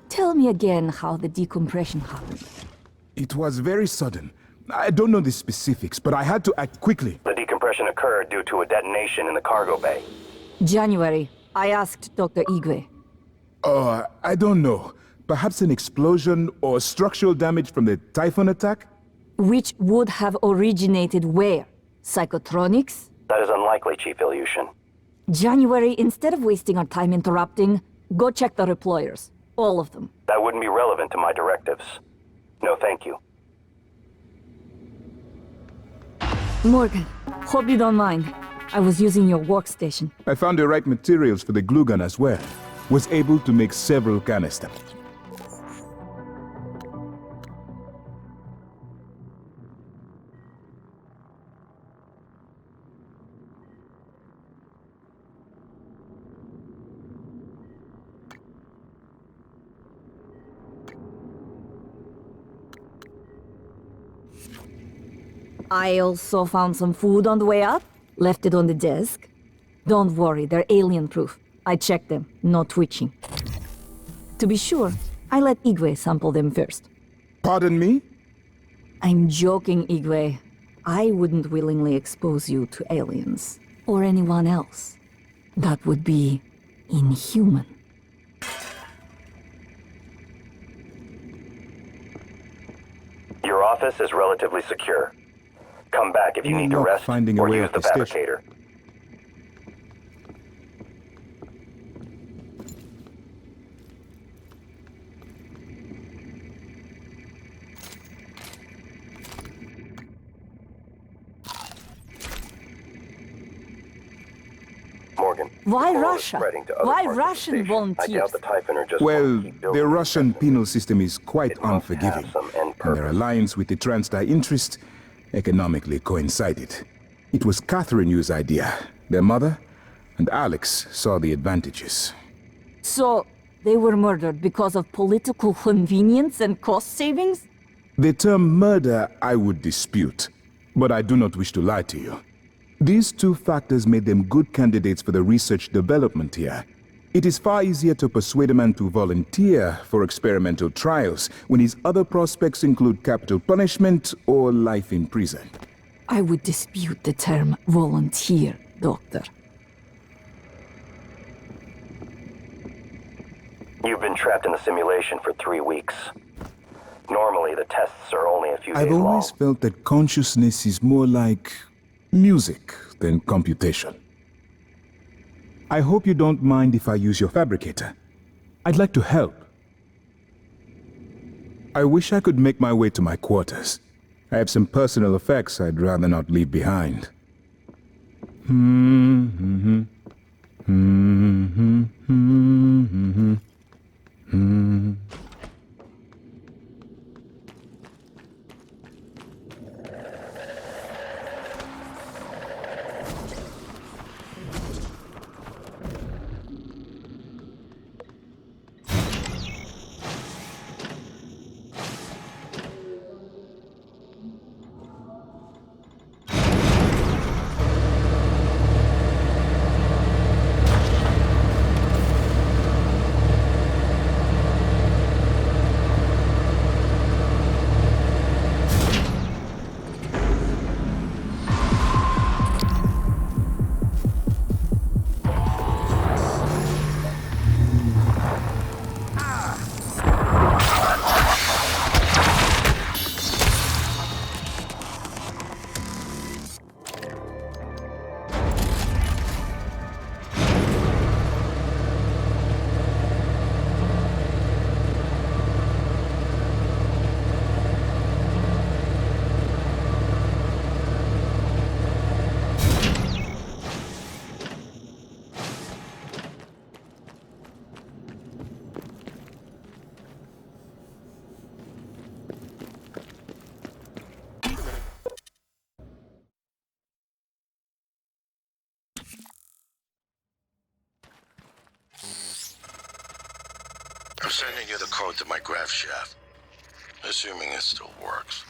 Tell me again how the decompression happened. It was very sudden. I don't know the specifics, but I had to act quickly. The decompression occurred due to a detonation in the cargo bay. January, I asked Dr. Igwe. I don't know. Perhaps an explosion or structural damage from the Typhon attack? Which would have originated where? Psychotronics? That is unlikely, Chief Ilyushin. January, instead of wasting our time interrupting, go check the reployers. All of them. That wouldn't be relevant to my directives. No, thank you. Morgan, hope you don't mind. I was using your workstation. I found the right materials for the glue gun as well. Was able to make several canisters. I also found some food on the way up. Left it on the desk. Don't worry, they're alien-proof. I checked them, no twitching. To be sure, I let Igwe sample them first. Pardon me? I'm joking, Igwe. I wouldn't willingly expose you to aliens. Or anyone else. That would be inhuman. Your office is relatively secure. Come back if you need to rest finding a or way use off the the station. fabricator. Morgan. Why the world is Russia? spreading to other Why parts of the Russian station. volunteers? I doubt the Typhon are just Well, want to keep building the Russian things. penal system is quite It must have unforgiving. some end And their purpose. alliance with the Transdai interest economically coincided. It was Catherine Yu's idea. Their mother and Alex saw the advantages. So, they were murdered because of political convenience and cost savings? The term murder I would dispute, but I do not wish to lie to you. These two factors made them good candidates for the research development here. It is far easier to persuade a man to volunteer for experimental trials when his other prospects include capital punishment or life in prison. I would dispute the term volunteer, Doctor. You've been trapped in the simulation for 3 weeks. Normally, the tests are only a few I've days long. always felt that consciousness is more like music than computation. I hope you don't mind if I use your fabricator. I'd like to help. I wish I could make my way to my quarters. I have some personal effects I'd rather not leave behind. sending you the code to my graph shaft. Assuming it still works.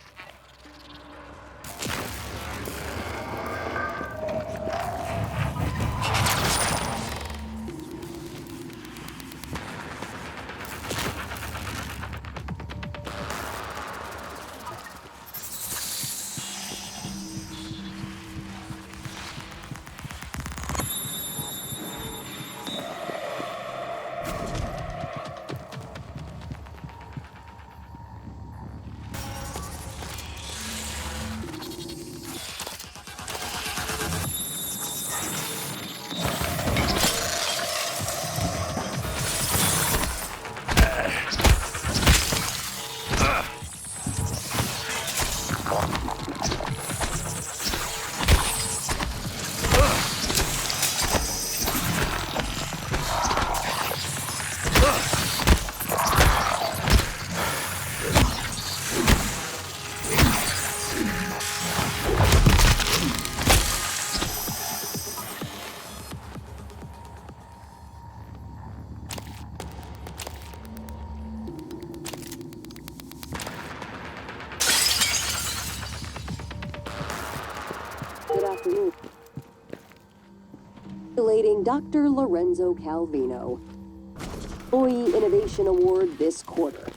Good afternoon. Congratulating Dr. Lorenzo Calvino. Employee Innovation Award this quarter.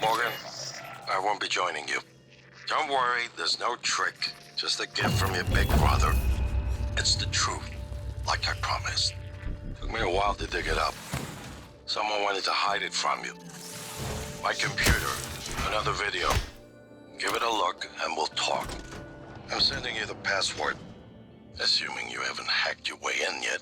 Morgan, I won't be joining you. Don't worry, there's no trick. Just a gift from your big brother. It's the truth, like I promised. Took me a while to dig it up. Someone wanted to hide it from you. My computer, another video. Give it a look and we'll talk. I'm sending you the password, assuming you haven't hacked your way in yet.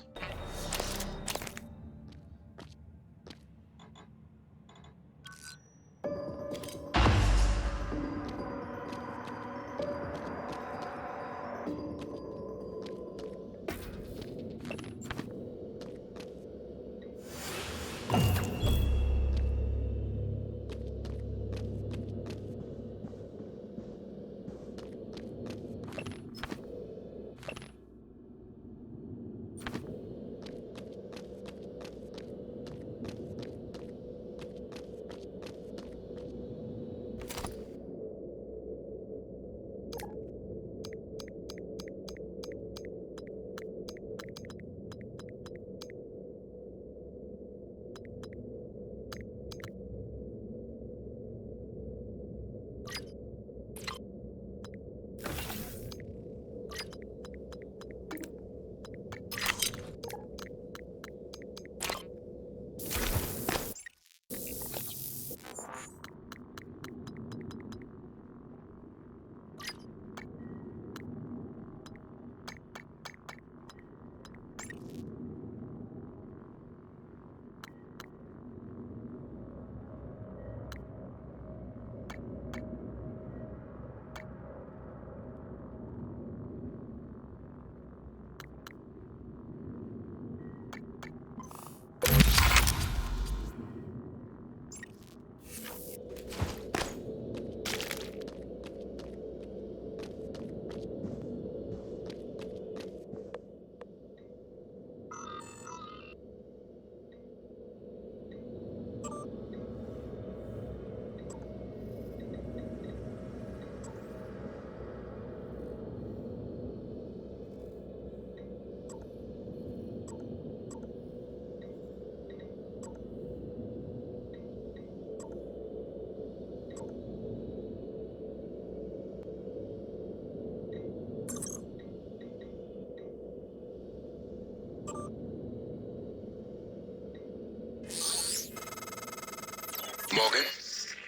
Morgan?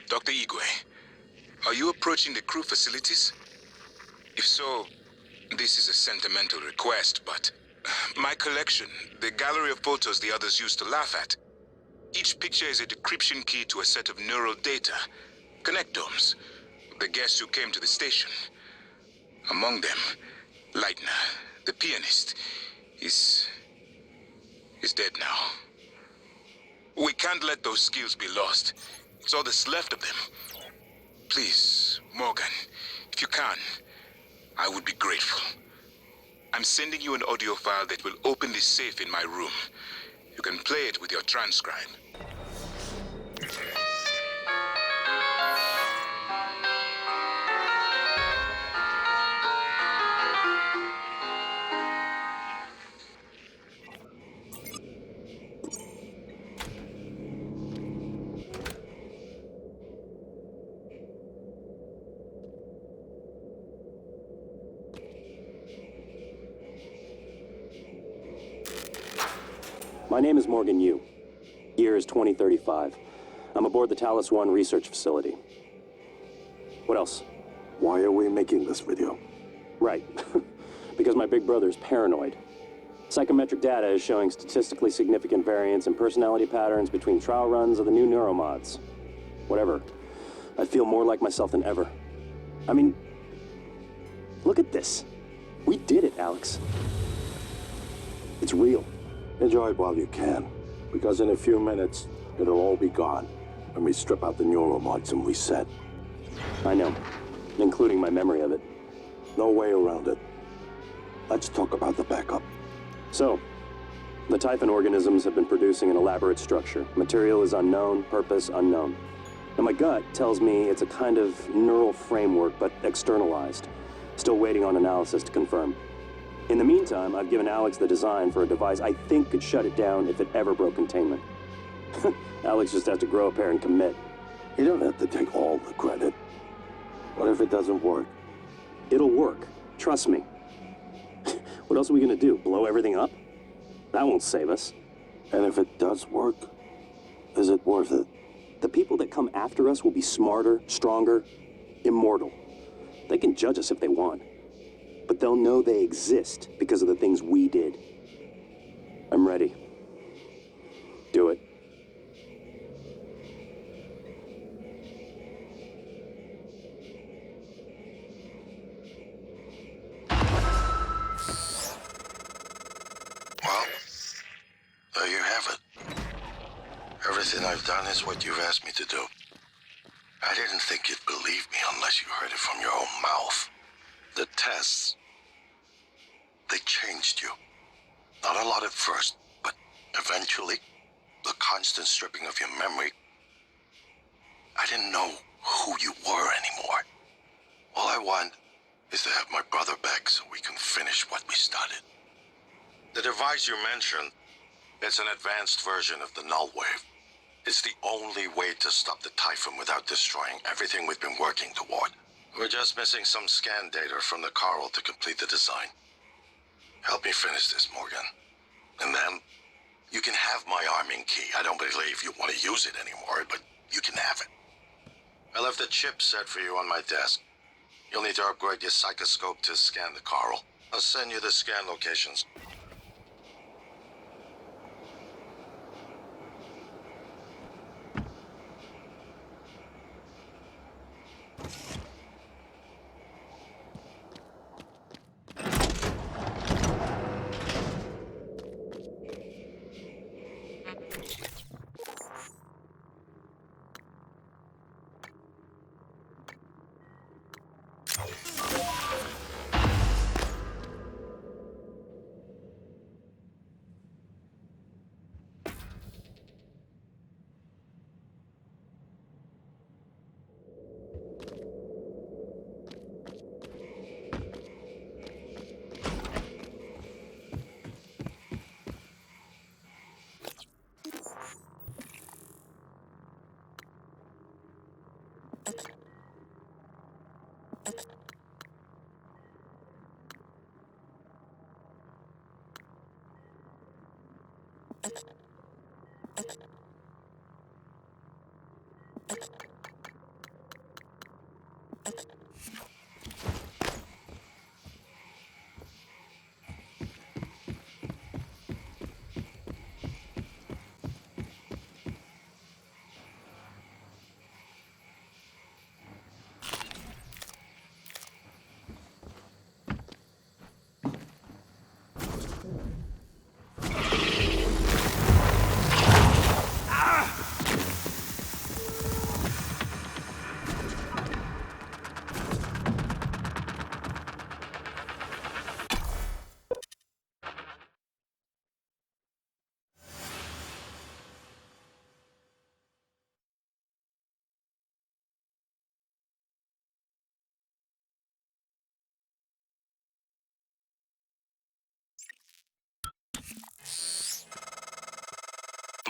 Dr. Igwe, are you approaching the crew facilities? If so, this is a sentimental request, but my collection, the gallery of photos the others used to laugh at. Each picture is a decryption key to a set of neural data, connectomes, the guests who came to the station. Among them, Leitner, the pianist, is dead now. We can't let those skills be lost. It's all that's left of them. Please, Morgan, if you can, I would be grateful. I'm sending you an audio file that will open this safe in my room. You can play it with your transcribe. My name is Morgan Yu. Year is 2035. I'm aboard the Talos One research facility. What else? Why are we making this video? Right. Because my big brother's paranoid. Psychometric data is showing statistically significant variance in personality patterns between trial runs of the new neuromods. Whatever. I feel more like myself than ever. I mean, look at this. We did it, Alex. It's real. Enjoy it while you can, because in a few minutes, it'll all be gone when we strip out the neuromods and reset. I know, including my memory of it. No way around it. Let's talk about the backup. So, the Typhon organisms have been producing an elaborate structure. Material is unknown, purpose unknown. Now my gut tells me it's a kind of neural framework, but externalized. Still waiting on analysis to confirm. In the meantime, I've given Alex the design for a device I think could shut it down if it ever broke containment. Alex just has to grow a pair and commit. You don't have to take all the credit. What if it doesn't work? It'll work. Trust me. What else are we gonna do? Blow everything up? That won't save us. And if it does work, is it worth it? The people that come after us will be smarter, stronger, immortal. They can judge us if they want. But they'll know they exist because of the things we did. I'm ready. Do it. Well, there you have it. Everything I've done is what you've asked me to do. I didn't think you'd believe me unless you heard it from your own mouth. The tests, they changed you. Not a lot at first, but eventually, the constant stripping of your memory, I didn't know who you were anymore. All I want is to have my brother back so we can finish what we started. The device you mentioned, it's an advanced version of the null wave. It's the only way to stop the Typhon without destroying everything we've been working toward. We're just missing some scan data from the Coral to complete the design. Help me finish this, Morgan. And then, you can have my arming key. I don't believe you want to use it anymore, but you can have it. I left the chip set for you on my desk. You'll need to upgrade your psychoscope to scan the Coral. I'll send you the scan locations.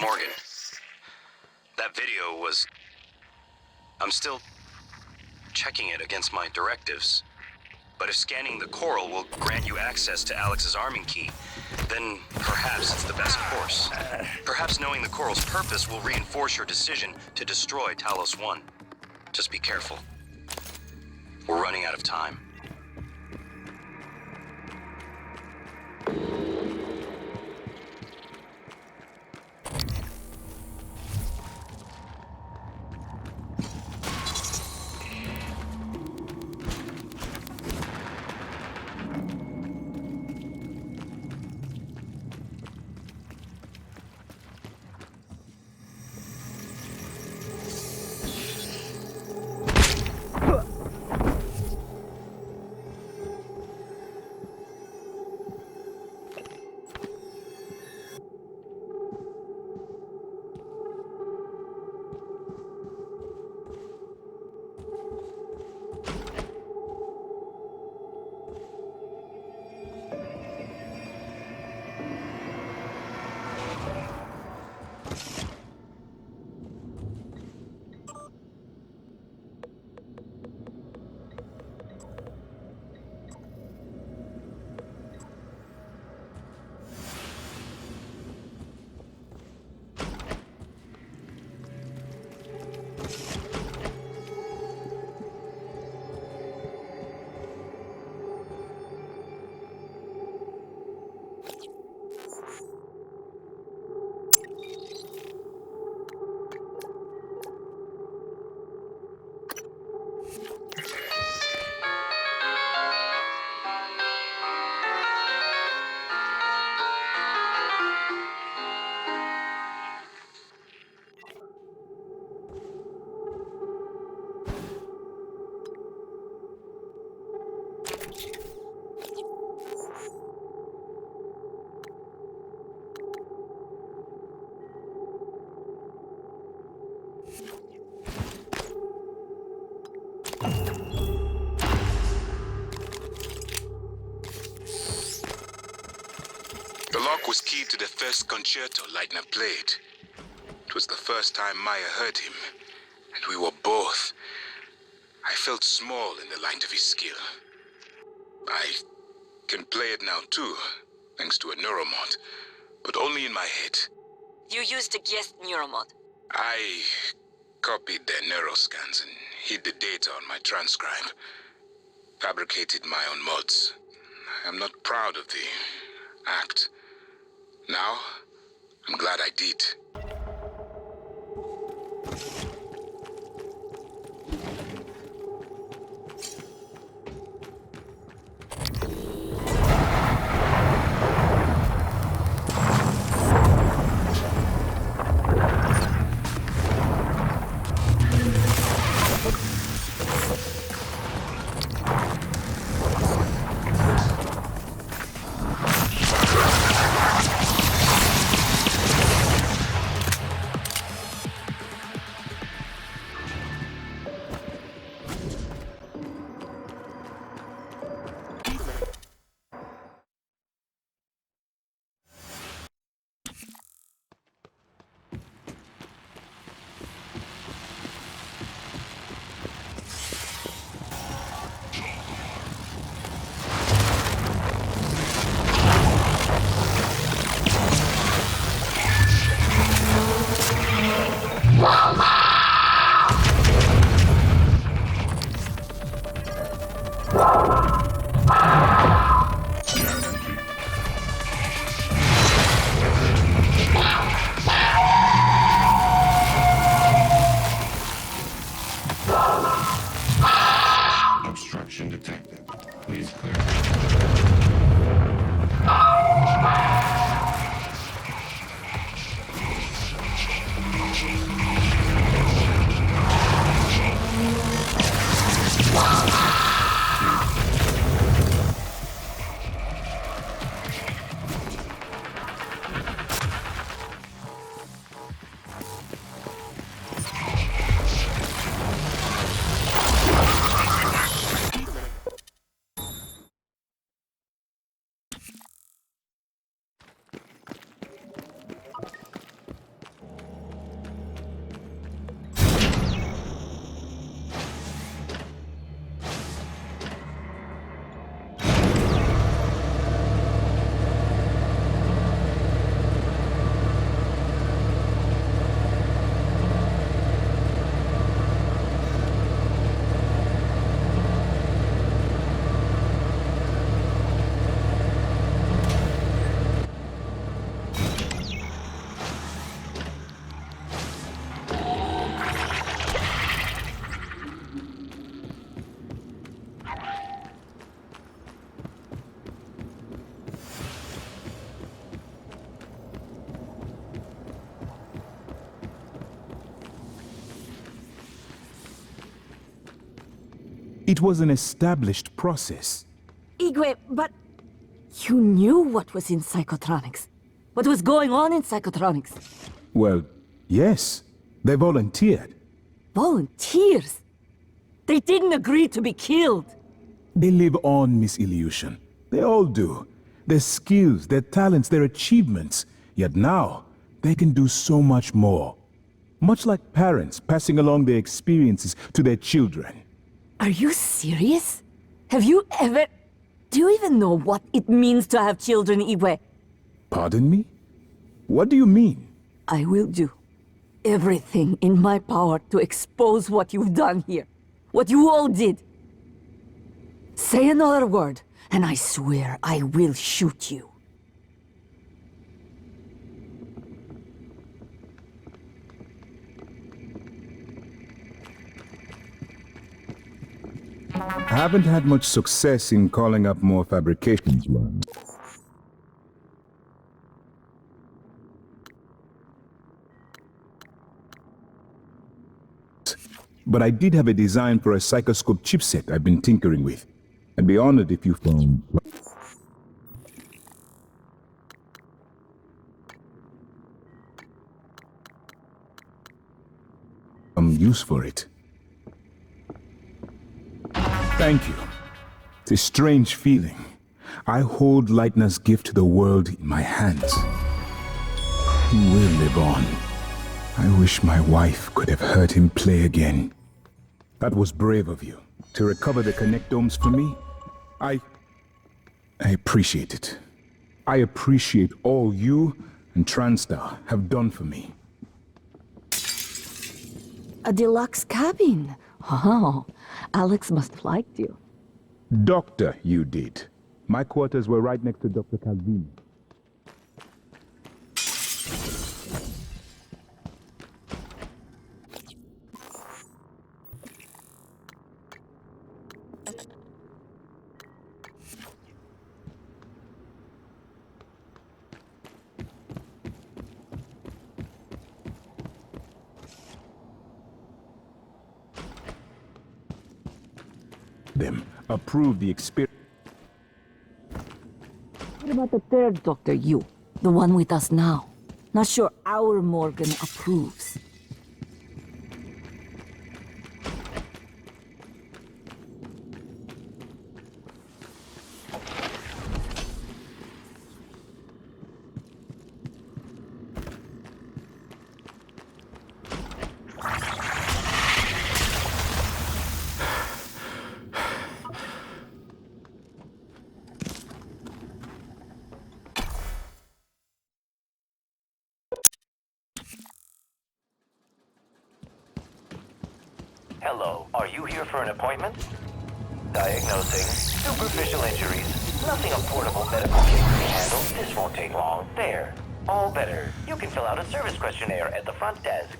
Morgan, that video was... I'm still checking it against my directives. But if scanning the coral will grant you access to Alex's arming key, then perhaps it's the best course. Perhaps knowing the coral's purpose will reinforce your decision to destroy Talos 1. Just be careful. We're running out of time. The lock was keyed to the first concerto Leitner played. It was the first time Maya heard him, and we were both. I felt small in the light of his skill. I can play it now too, thanks to a neuromod, but only in my head. You used a guest neuromod. I copied their neuroscans and hid the data on my transcribe. Fabricated my own mods. I'm not proud of the act. Now, I'm glad I did. It was an established process. Igwe, but you knew what was in Psychotronics. What was going on in Psychotronics? Well, yes. They volunteered. Volunteers? They didn't agree to be killed. They live on, Miss Illusion. They all do. Their skills, their talents, their achievements. Yet now, they can do so much more. Much like parents passing along their experiences to their children. Are you serious? Have you ever... Do you even know what it means to have children, Igwe? Pardon me? What do you mean? I will do everything in my power to expose what you've done here. What you all did. Say another word, and I swear I will shoot you. I haven't had much success in calling up more fabrications runs. But I did have a design for a psychoscope chipset I've been tinkering with. I'd be honored if you found some use for it. Thank you. It's a strange feeling. I hold Leitner's gift to the world in my hands. He will live on. I wish my wife could have heard him play again. That was brave of you, to recover the connectomes for me. I appreciate it. I appreciate all you and TranStar have done for me. A deluxe cabin. Oh, Alex must have liked you. Doctor, you did. My quarters were right next to Dr. Calvino. Them approve the experience. What about the third Dr. Yu? The one with us now? Not sure our Morgan approves. Hello, are you here for an appointment? Diagnosing superficial injuries. Nothing a portable medical kit can handle. This won't take long. There. All better. You can fill out a service questionnaire at the front desk.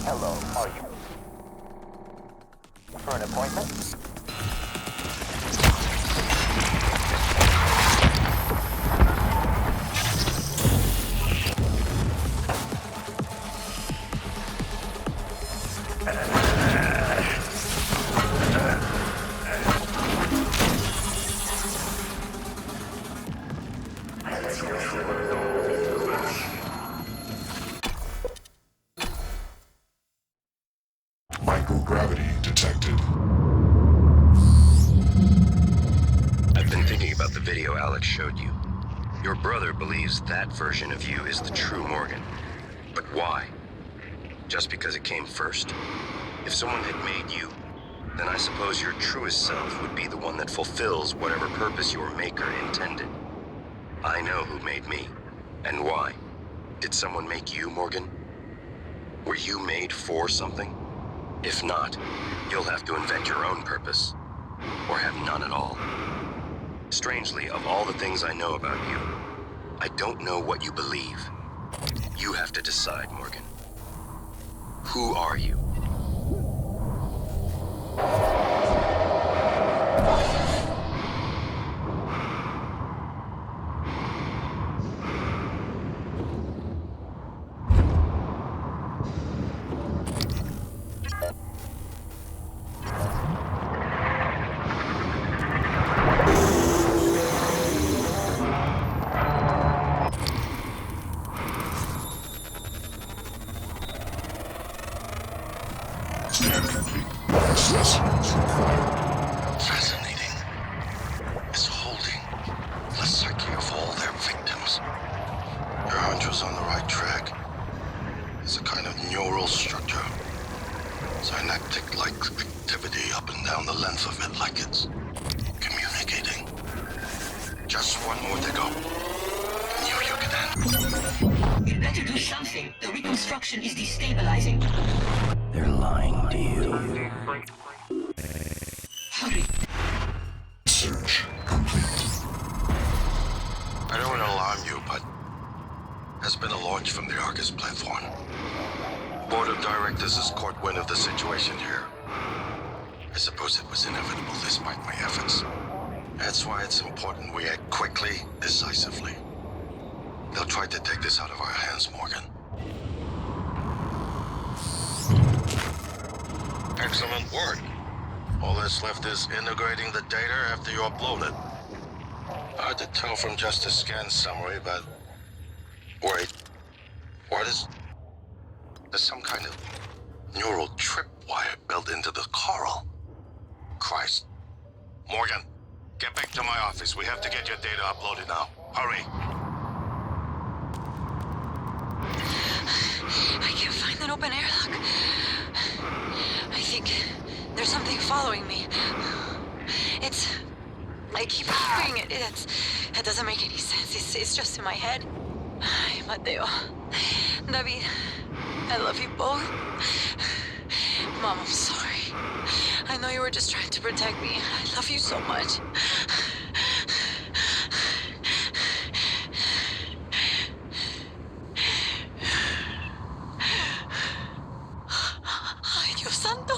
Hello, are you for an appointment? Microgravity detected. I've been thinking about the video Alex showed you. Your brother believes that version of you is the true Morgan. But why? Just because it came first? If someone had made you, then I suppose your truest self would be the one that fulfills whatever purpose your maker intended. I know who made me, and why. Did someone make you, Morgan? Were you made for something? If not, you'll have to invent your own purpose, or have none at all. Strangely, of all the things I know about you, I don't know what you believe. You have to decide, Morgan. Who are you? Fascinating. It's holding the psyche of all their victims. Your hunch was on the right track. It's a kind of neural structure. Synaptic-like activity up and down the length of it, like it's communicating. Just one more to go. Knew you could handle. You better do something. The reconstruction is destabilizing. They're lying to you. Hurry. I don't want to alarm you, but there's been a launch from the Argus platform. Board of Directors has caught wind of the situation here. I suppose it was inevitable despite my efforts. That's why it's important we act quickly, decisively. They'll try to take this out of our hands, Morgan. Excellent work. All that's left is integrating the data after you upload it. Hard to tell from just a scan summary, but... Wait. What is... There's some kind of neural tripwire built into the coral. Christ. Morgan, get back to my office. We have to get your data uploaded now. Hurry. I can't find an open airlock. I think there's something following me. I keep hearing it. That doesn't make any sense. It's just in my head. Mateo, David, I love you both. Mom, I'm sorry. I know you were just trying to protect me. I love you so much. Ay, Dios santo.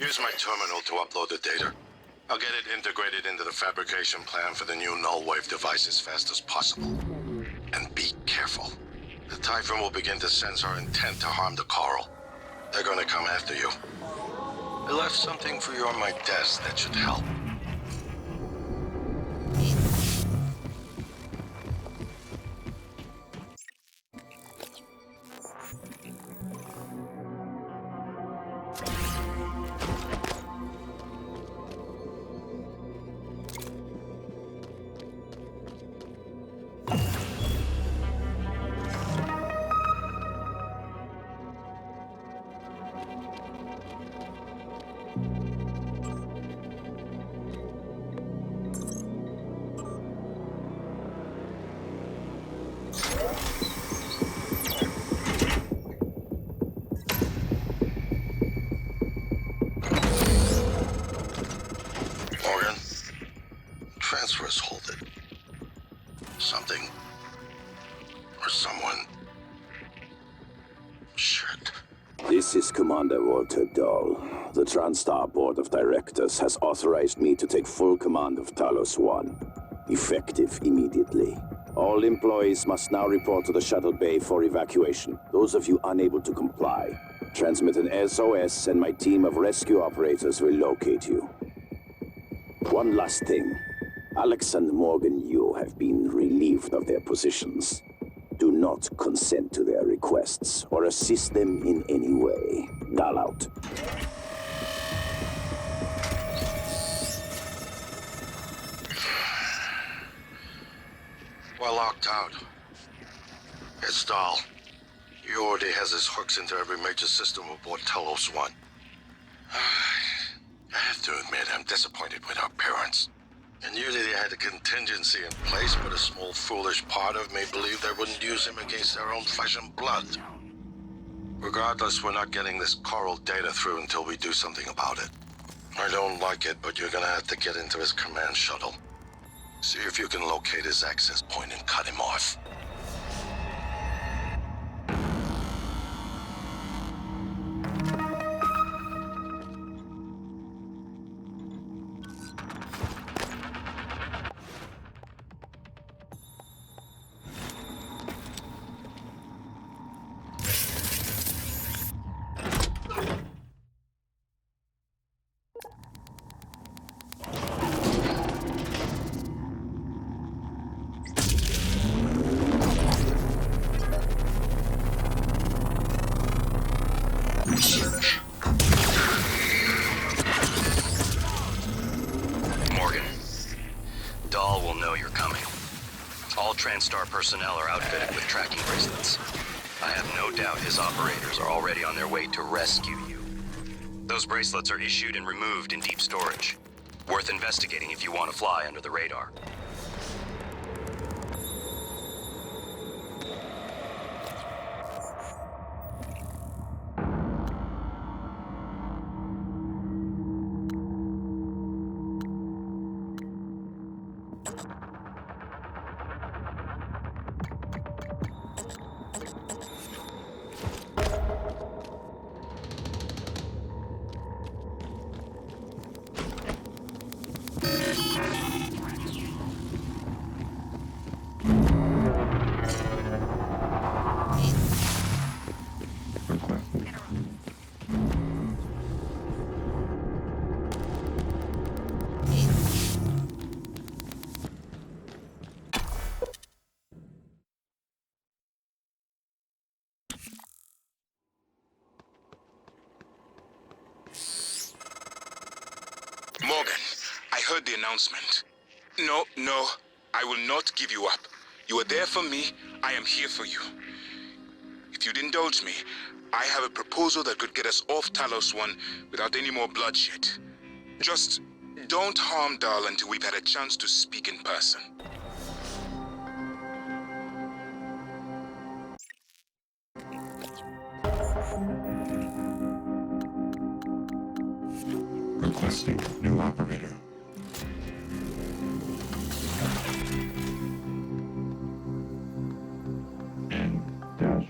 Use my terminal to upload the data. I'll get it integrated into the fabrication plan for the new null wave device as fast as possible. And be careful. The Typhon will begin to sense our intent to harm the coral. They're gonna come after you. I left something for you on my desk that should help. Morgan, transfer is halted. Something or someone. Shit. This is Commander Walter Dahl. The TranStar Board of Directors has authorized me to take full command of Talos 1. Effective immediately. All employees must now report to the shuttle bay for evacuation. Those of you unable to comply, transmit an SOS and my team of rescue operators will locate you. One last thing. Alex and Morgan Yu have been relieved of their positions. Do not consent to their requests or assist them in any way. Dahl out. We're locked out. It's Dahl. He already has his hooks into every major system aboard Talos 1. I have to admit, I'm disappointed with our parents. And usually they had a contingency in place, but a small foolish part of me believed they wouldn't use him against their own flesh and blood. Regardless, we're not getting this Coral data through until we do something about it. I don't like it, but you're gonna have to get into his command shuttle. See if you can locate his access point and cut him off. Morgan, Dahl will know you're coming. All TranStar personnel are outfitted with tracking bracelets. I have no doubt his operators are already on their way to rescue you. Those bracelets are issued and removed in deep storage. Worth investigating if you want to fly under the radar. Morgan, I heard the announcement. No, I will not give you up. You are there for me, I am here for you. If you'd indulge me, I have a proposal that could get us off Talos 1 without any more bloodshed. Just don't harm Dahl until we've had a chance to speak in person. Requesting new operator. N-dash.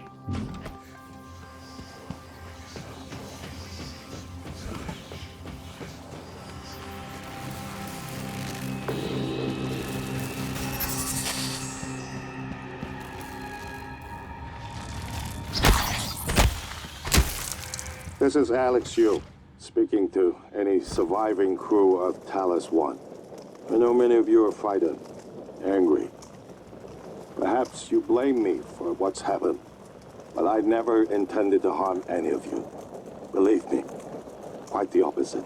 This is Alex Yu, speaking to any surviving crew of Talos 1. I know many of you are frightened, angry. Perhaps you blame me for what's happened, but I never intended to harm any of you. Believe me, quite the opposite.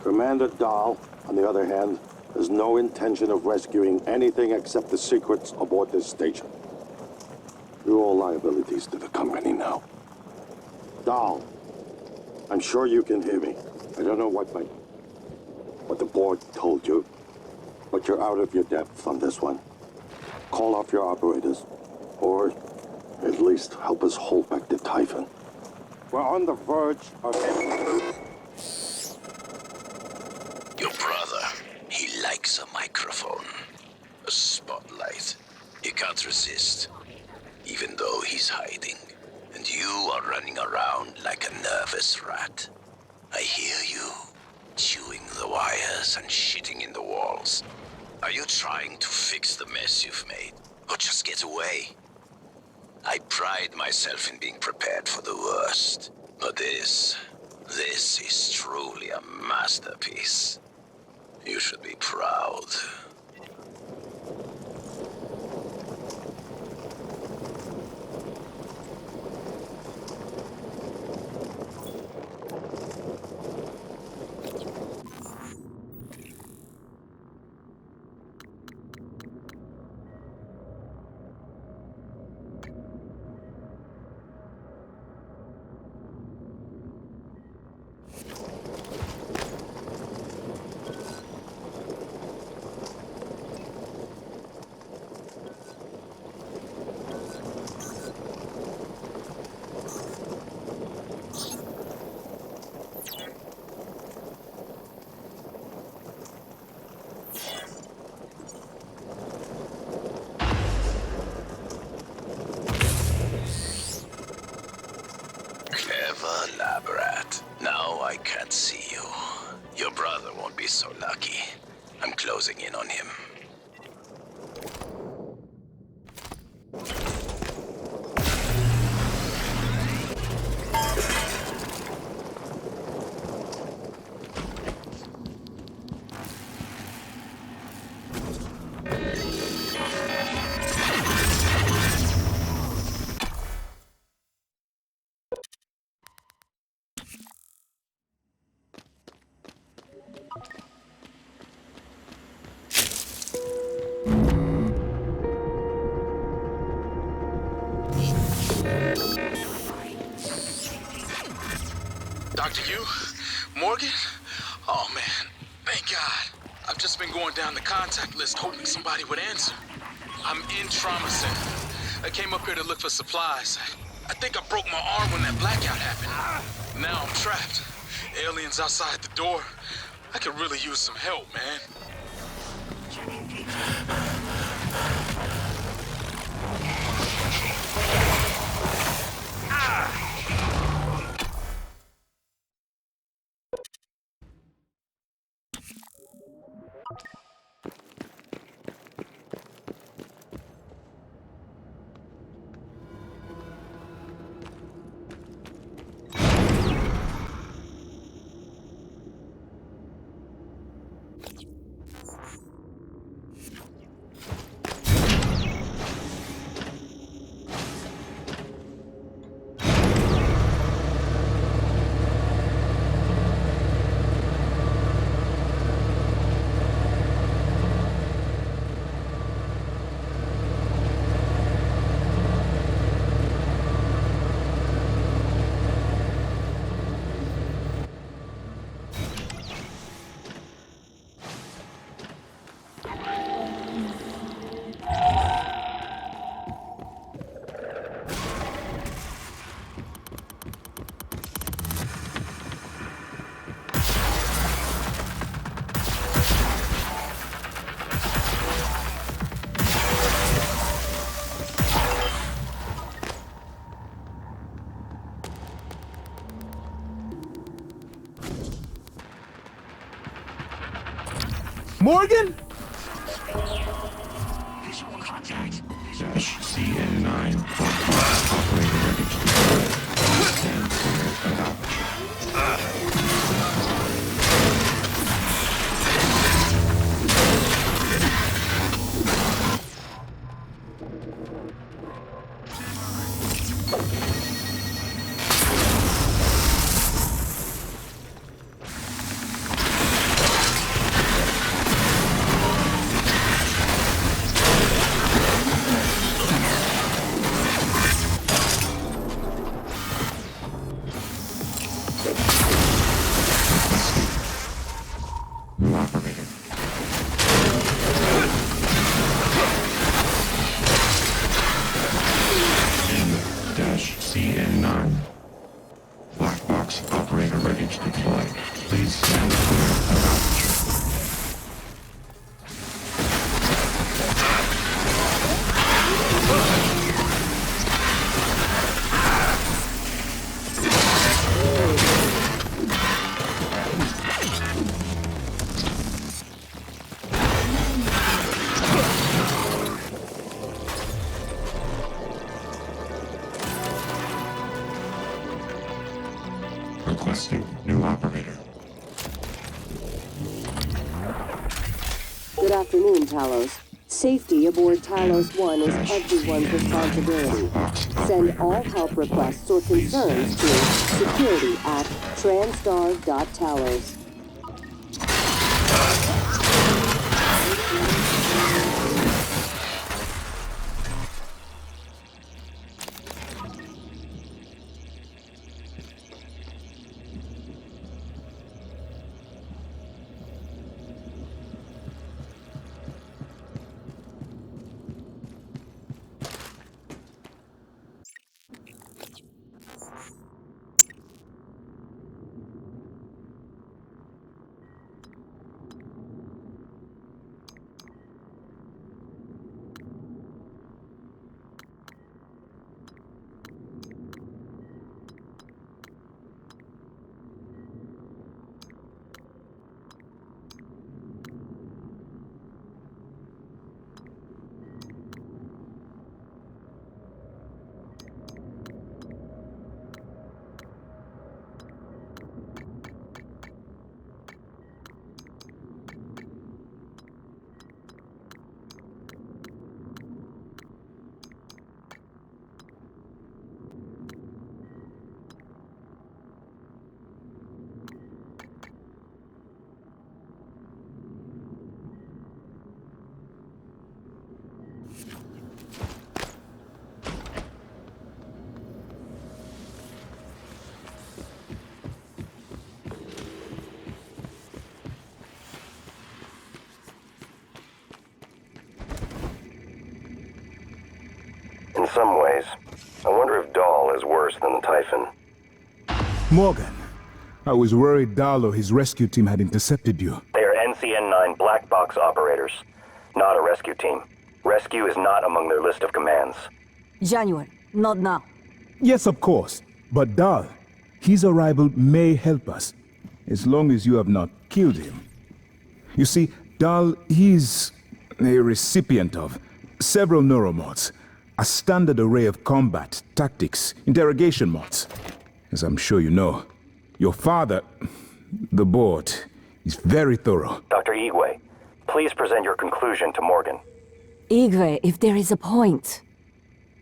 Commander Dahl, on the other hand, has no intention of rescuing anything except the secrets aboard this station. You're all liabilities to the company now. Dahl, I'm sure you can hear me. I don't know what the board told you, but you're out of your depth on this one. Call off your operators, or at least help us hold back the Typhon. We're on the verge of... Your brother, he likes a microphone, a spotlight. He can't resist, even though he's hiding. And you are running around like a nervous rat. I hear you, chewing the wires and shitting in the walls. Are you trying to fix the mess you've made, or just get away? I pride myself in being prepared for the worst, but this is truly a masterpiece. You should be proud. won't be so lucky. I'm closing in on him. Dr. Yu? Morgan? Oh, man. Thank God. I've just been going down the contact list hoping somebody would answer. I'm in Trauma Center. I came up here to look for supplies. I think I broke my arm when that blackout happened. Now I'm trapped. Aliens outside the door. I could really use some help, man. Morgan? Visual contact. Dash CN9. Operator ready to deploy. Please stand clear of aperture. New operator. N-CN9. Black box operator ready to deploy. Please stand clear of aperture. Requesting new operator. Good afternoon, Talos. Safety aboard Talos 1 is everyone's responsibility. Send all help requests or concerns to security@transtar.talos. in some ways. I wonder if Dahl is worse than the Typhon. Morgan, I was worried Dahl or his rescue team had intercepted you. They are NCN-9 black box operators, not a rescue team. Rescue is not among their list of commands. January, not now. Yes, of course. But Dahl, his arrival may help us, as long as you have not killed him. You see, Dahl, he's a recipient of several neuromods, a standard array of combat, tactics, interrogation mods. As I'm sure you know, your father, the board, is very thorough. Dr. Igwe, please present your conclusion to Morgan. Igwe, if there is a point.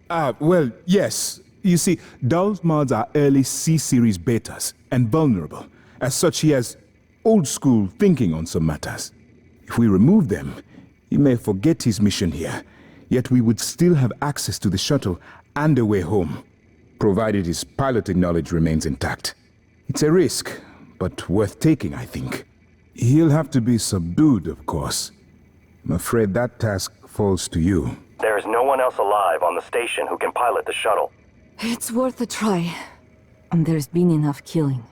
Well, yes. You see, Dahl's mods are early C-series betas and vulnerable. As such, he has old-school thinking on some matters. If we remove them, he may forget his mission here, yet we would still have access to the shuttle and a way home, provided his piloting knowledge remains intact. It's a risk, but worth taking, I think. He'll have to be subdued, of course. I'm afraid that task falls to you. There is no one else alive on the station who can pilot the shuttle. It's worth a try. And there's been enough killing.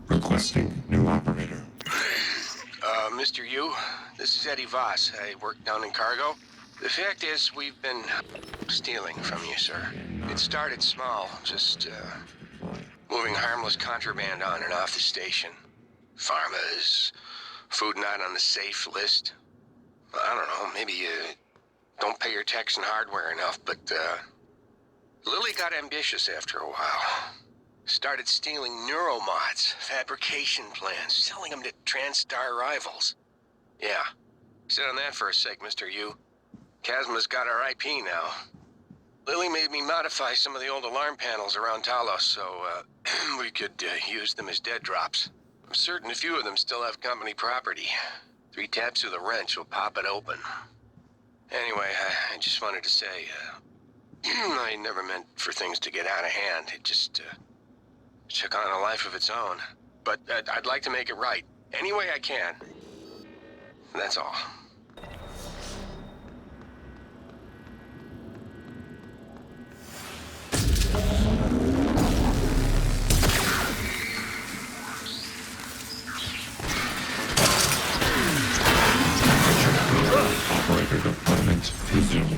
Requesting new operator. Mr. Yu, this is Eddie Voss. I work down in cargo. The fact is, we've been stealing from you, sir. It started small, just moving harmless contraband on and off the station. Pharmas, food not on the safe list. I don't know, maybe you don't pay your tax and hardware enough, but Lily got ambitious after a while. Started stealing neuromods, fabrication plans, selling them to TranStar rivals. Yeah, sit on that for a sec, Mr. Yu. Chasma's got our IP now. Lily made me modify some of the old alarm panels around Talos so we could use them as dead drops. I'm certain a few of them still have company property. 3 taps with a wrench will pop it open. Anyway, I just wanted to say, I never meant for things to get out of hand. It just took on a life of its own. But I'd like to make it right, any way I can. That's all. Operator deployment resumed.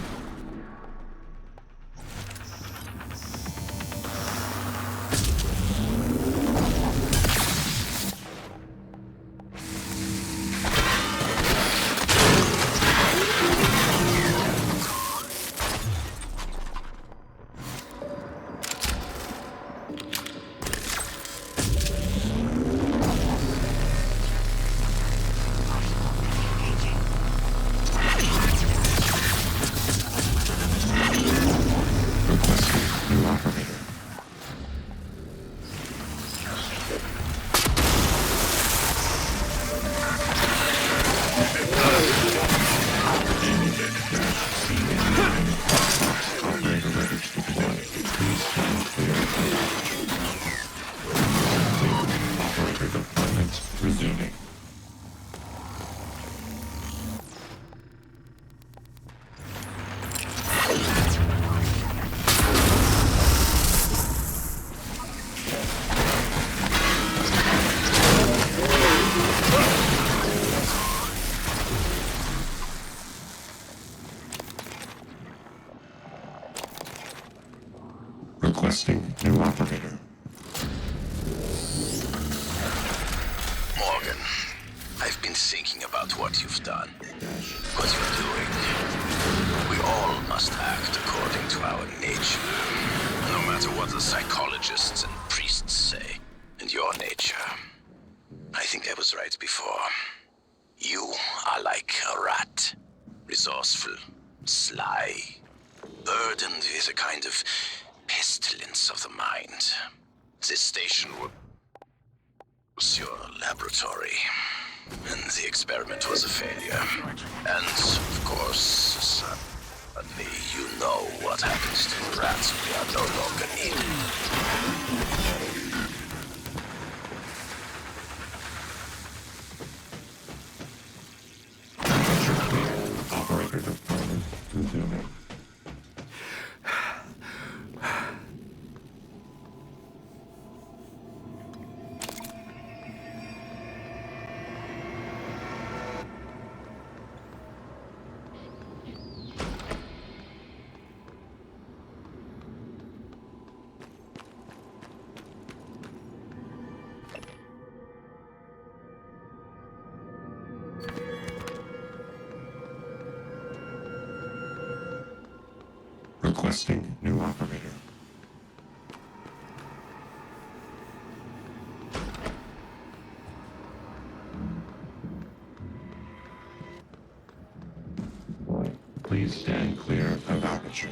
Operator ready to deploy. Please stand clear. Operator deployment resuming. Requesting new operator. Morgan, I've been thinking about what you've done, what you're doing. We all must act according to our nature, no matter what the psychologists and priests say. And your nature, I think I was right before. You are like a rat, resourceful, sly, burdened with a kind of pestilence of the mind. This station was your laboratory, and the experiment was a failure. And, of course, suddenly you know what happens to the rats we are no longer needed. Operator deployment resuming. Requesting new operator. Please stand clear of aperture.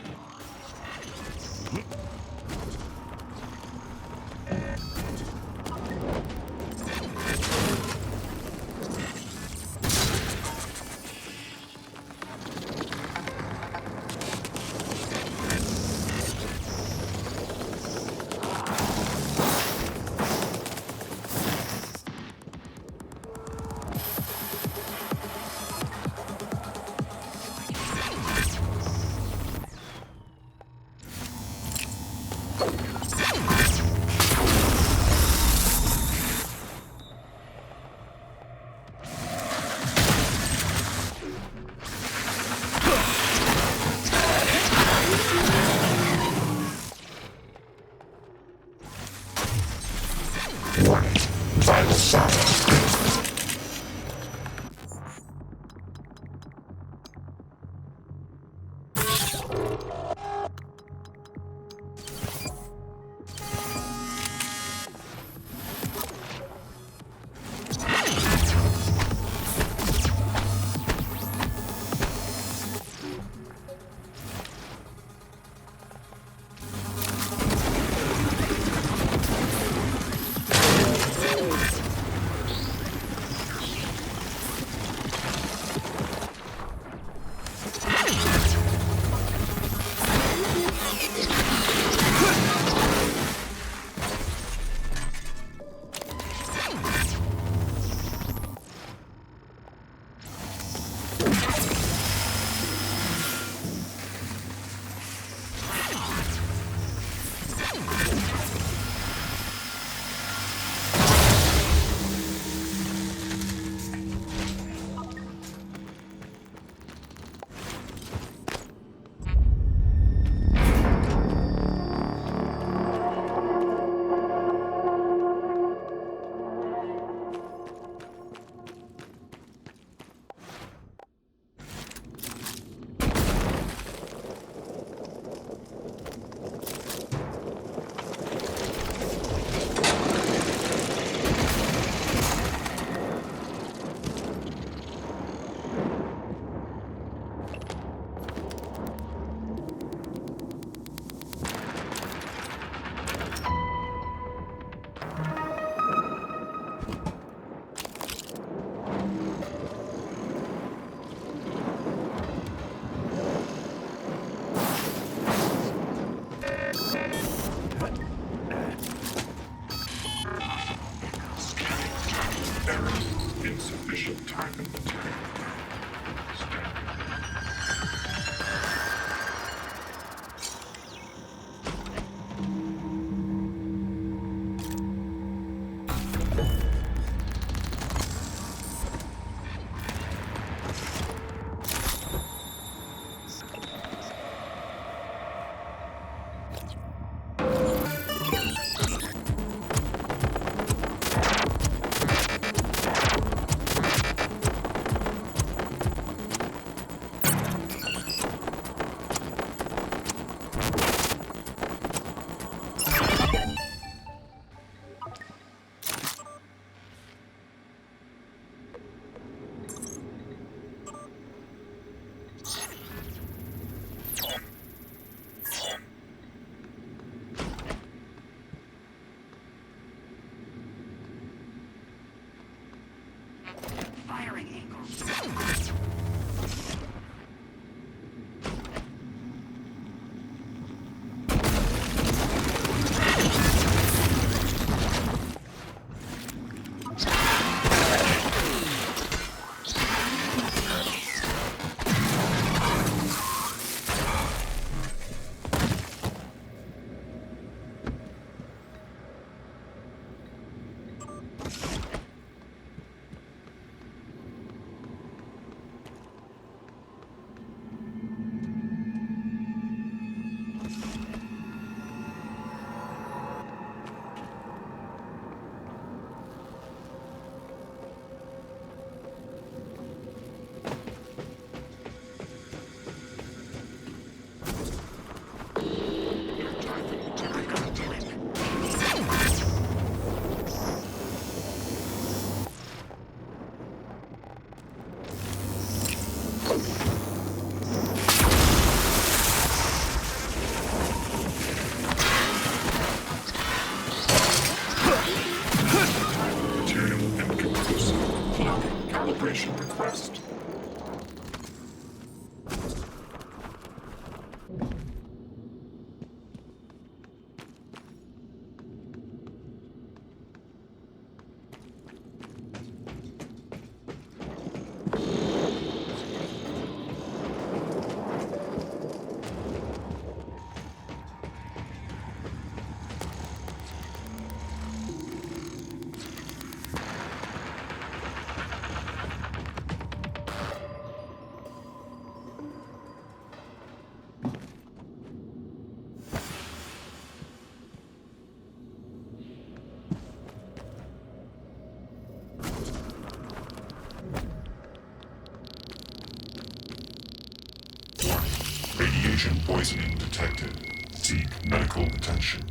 Radiation poisoning detected. Seek medical attention.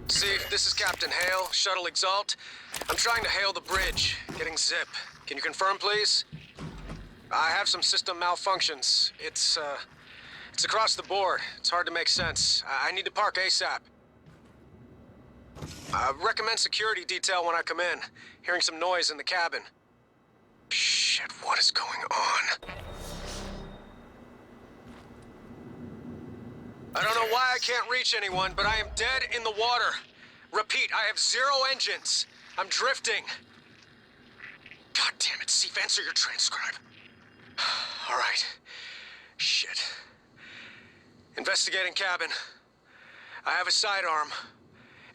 Chief, this is Captain Hale, Shuttle Exalt. I'm trying to hail the bridge, getting zip. Can you confirm, please? I have some system malfunctions. It's across the board. It's hard to make sense. I need to park ASAP. Recommend security detail when I come in. Hearing some noise in the cabin. Shit, what is going on? I don't know why I can't reach anyone, but I am dead in the water. Repeat, I have 0 engines. I'm drifting. God damn it, Steve, answer your transcribe. All right. Shit. Investigating cabin. I have a sidearm.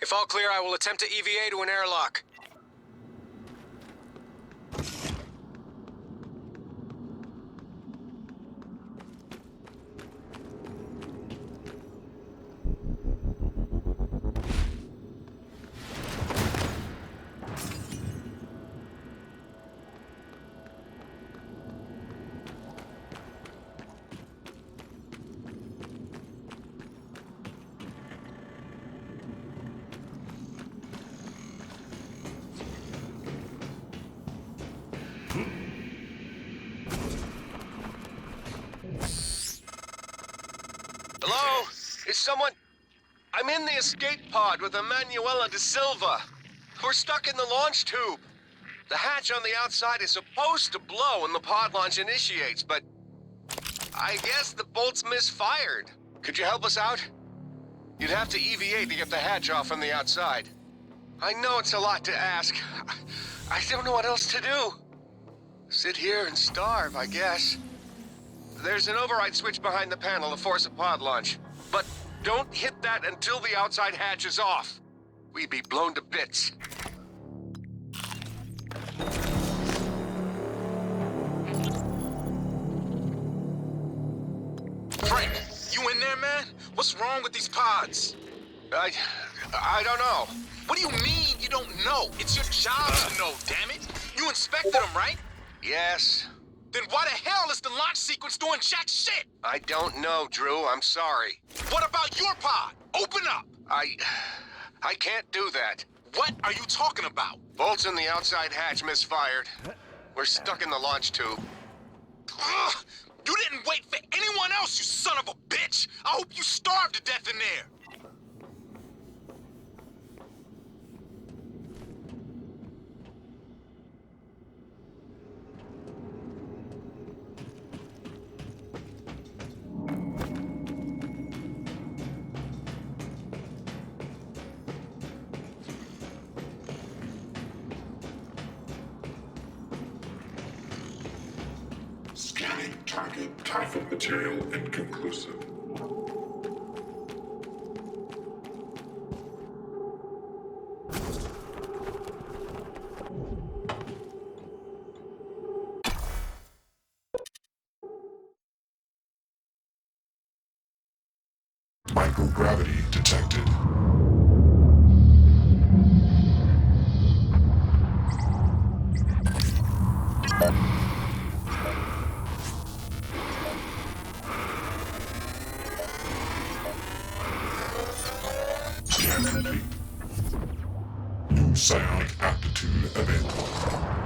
If all clear, I will attempt to EVA to an airlock. Hello? Is someone... I'm in the escape pod with Emanuela de Silva. We're stuck in the launch tube. The hatch on the outside is supposed to blow when the pod launch initiates, but... I guess the bolt's misfired. Could you help us out? You'd have to EVA to get the hatch off from the outside. I know it's a lot to ask. I don't know what else to do. Sit here and starve, I guess. There's an override switch behind the panel to force a pod launch. But don't hit that until the outside hatch is off. We'd be blown to bits. Frank, you in there, man? What's wrong with these pods? I don't know. What do you mean you don't know? It's your job to know, damn it. You inspected them, right? Yes. Then why the hell is the launch sequence doing jack shit? I don't know, Drew. I'm sorry. What about your pod? Open up! I can't do that. What are you talking about? Bolts in the outside hatch misfired. We're stuck in the launch tube. Ugh! You didn't wait for anyone else, you son of a bitch! I hope you starve to death in there! Scanning target Typhon material inconclusive. Microgravity detected. Scan complete. New psionic aptitude available.